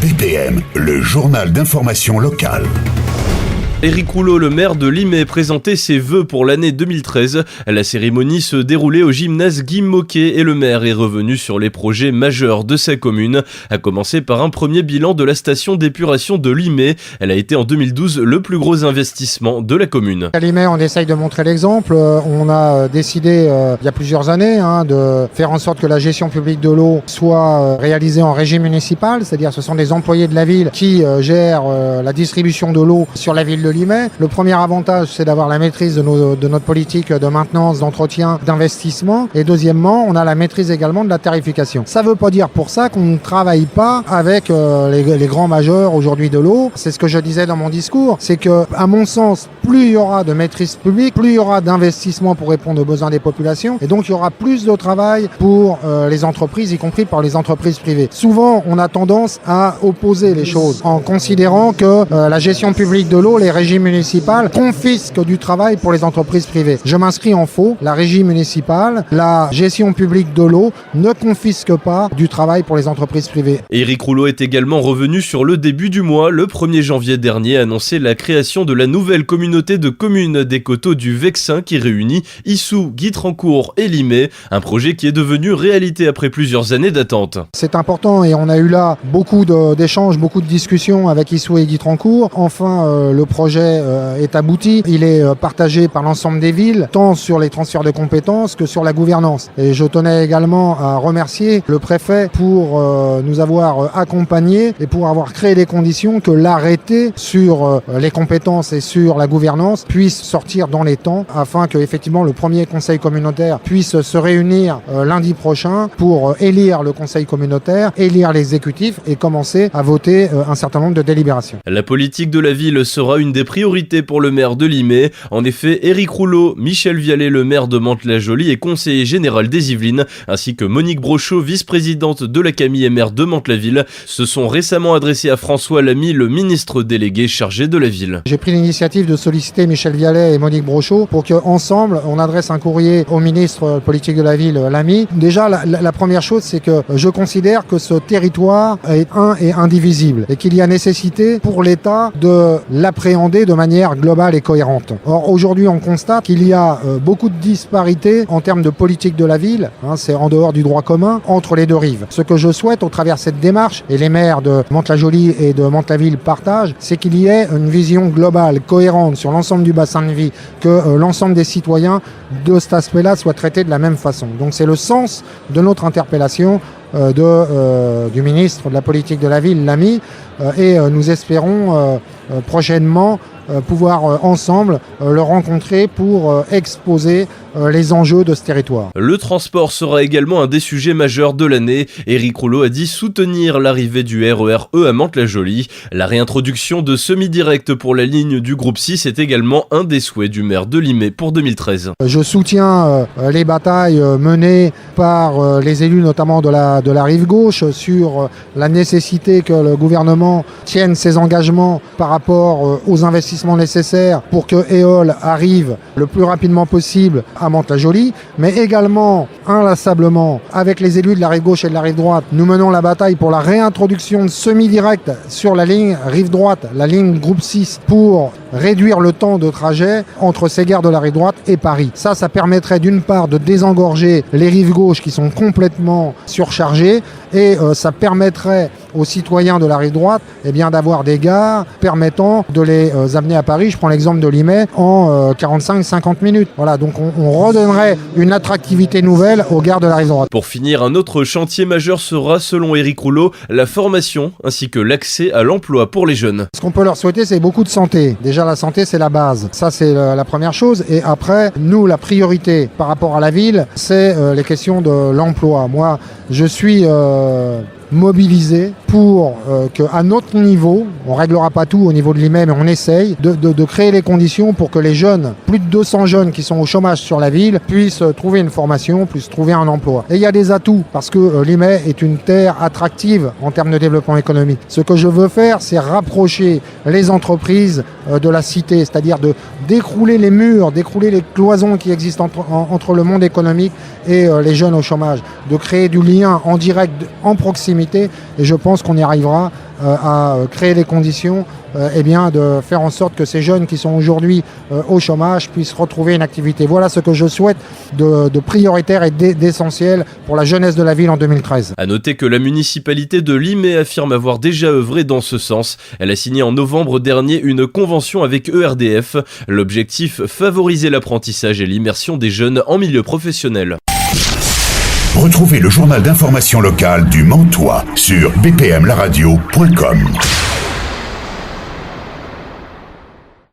BPM, le journal d'information locale. Éric Rouleau, le maire de Limay, présentait ses vœux pour l'année 2013. La cérémonie se déroulait au gymnase Guy Môquet et le maire est revenu sur les projets majeurs de sa commune, à commencer par un premier bilan de la station d'épuration de Limay. Elle a été en 2012 le plus gros investissement de la commune. À Limay, on essaye de montrer l'exemple. On a décidé il y a plusieurs années de faire en sorte que la gestion publique de l'eau soit réalisée en régie municipale, c'est-à-dire ce sont des employés de la ville qui gèrent la distribution de l'eau sur la ville de Limay. Le premier avantage, c'est d'avoir la maîtrise de notre politique de maintenance, d'entretien, d'investissement. Et deuxièmement, on a la maîtrise également de la tarification. Ça ne veut pas dire pour ça qu'on ne travaille pas avec les grands majeurs aujourd'hui de l'eau. C'est ce que je disais dans mon discours. C'est que, à mon sens, plus il y aura de maîtrise publique, plus il y aura d'investissement pour répondre aux besoins des populations. Et donc, il y aura plus de travail pour les entreprises, y compris par les entreprises privées. Souvent, on a tendance à opposer les choses en considérant que la gestion publique de l'eau, les régies municipales confisquent du travail pour les entreprises privées. Je m'inscris en faux. La régie municipale, la gestion publique de l'eau ne confisque pas du travail pour les entreprises privées. Éric Rouleau est également revenu sur le début du mois. Le 1er janvier dernier, annonçait la création de la nouvelle communauté de communes des Coteaux du Vexin qui réunit Issou, Guitrancourt et Limay. Un projet qui est devenu réalité après plusieurs années d'attente. C'est important et on a eu là beaucoup d'échanges, beaucoup de discussions avec Issou et Guitrancourt. Enfin, le projet est abouti. Il est partagé par l'ensemble des villes, tant sur les transferts de compétences que sur la gouvernance. Et je tenais également à remercier le préfet pour nous avoir accompagnés et pour avoir créé les conditions que l'arrêté sur les compétences et sur la gouvernance puisse sortir dans les temps afin que effectivement le premier conseil communautaire puisse se réunir lundi prochain pour élire le conseil communautaire, élire l'exécutif et commencer à voter un certain nombre de délibérations. La politique de la ville sera une des priorités pour le maire de Limay. En effet, Éric Rouleau, Michel Vialet, le maire de Mantes-la-Jolie et conseiller général des Yvelines, ainsi que Monique Brochot, vice-présidente de la CAMI et maire de Mantes-la-Ville, se sont récemment adressés à François Lamy, le ministre délégué chargé de la ville. J'ai pris l'initiative de solliciter Michel Vialet et Monique Brochot pour qu'ensemble, on adresse un courrier au ministre politique de la ville, Lamy. Déjà, la première chose, c'est que je considère que ce territoire est un et indivisible et qu'il y a nécessité pour l'État de l'appréhender de manière globale et cohérente. Or, aujourd'hui, on constate qu'il y a beaucoup de disparités en termes de politique de la ville, c'est en dehors du droit commun, entre les deux rives. Ce que je souhaite au travers de cette démarche, et les maires de Mantes-la-Jolie et de Mantes-la-Ville partagent, c'est qu'il y ait une vision globale, cohérente sur l'ensemble du bassin de vie, que l'ensemble des citoyens de cet aspect-là soient traités de la même façon. Donc c'est le sens de notre interpellation du ministre de la politique de la ville, Lamy, et nous espérons prochainement pouvoir ensemble le rencontrer pour exposer les enjeux de ce territoire. Le transport sera également un des sujets majeurs de l'année. Éric Rouleau a dit soutenir l'arrivée du RER E à Mantes-la-Jolie. La réintroduction de semi-direct pour la ligne du groupe 6 est également un des souhaits du maire de Limay pour 2013. Je soutiens les batailles menées par les élus, notamment de la rive gauche, sur la nécessité que le gouvernement tienne ses engagements par rapport aux investissements nécessaires pour que EOL arrive le plus rapidement possible à Mantes-la-Jolie, mais également inlassablement avec les élus de la rive gauche et de la rive droite, nous menons la bataille pour la réintroduction de semi-direct sur la ligne rive droite, la ligne groupe 6, pour réduire le temps de trajet entre ces gares de la rive droite et Paris. Ça permettrait d'une part de désengorger les rives gauches qui sont complètement surchargées et ça permettrait aux citoyens de la rive droite d'avoir des gares permettant de les amener à Paris. Je prends l'exemple de Limay en 45-50 minutes. Voilà, donc on redonnerait une attractivité nouvelle aux gares de la rive droite. Pour finir, un autre chantier majeur sera, selon Éric Rouleau, la formation ainsi que l'accès à l'emploi pour les jeunes. Ce qu'on peut leur souhaiter, c'est beaucoup de santé. Déjà, la santé, c'est la base. Ça, c'est la première chose. Et après, nous, la priorité par rapport à la ville, c'est les questions de l'emploi. Moi, je suis mobilisé pour qu'à notre niveau, on ne réglera pas tout au niveau de Limay, mais on essaye de créer les conditions pour que les jeunes, plus de 200 jeunes qui sont au chômage sur la ville, puissent trouver une formation, puissent trouver un emploi. Et il y a des atouts, parce que Limay est une terre attractive en termes de développement économique. Ce que je veux faire, c'est rapprocher les entreprises de la cité, c'est-à-dire de d'écrouler les murs, d'écrouler les cloisons qui existent entre le monde économique et les jeunes au chômage, de créer du lien en direct, en proximité, proximité et je pense qu'on y arrivera à créer les conditions de faire en sorte que ces jeunes qui sont aujourd'hui au chômage puissent retrouver une activité. Voilà ce que je souhaite de prioritaire et d'essentiel pour la jeunesse de la ville en 2013. À noter que la municipalité de Limay affirme avoir déjà œuvré dans ce sens. Elle a signé en novembre dernier une convention avec ERDF. L'objectif, favoriser l'apprentissage et l'immersion des jeunes en milieu professionnel. Retrouvez le journal d'information locale du Mantois sur bpmlaradio.com.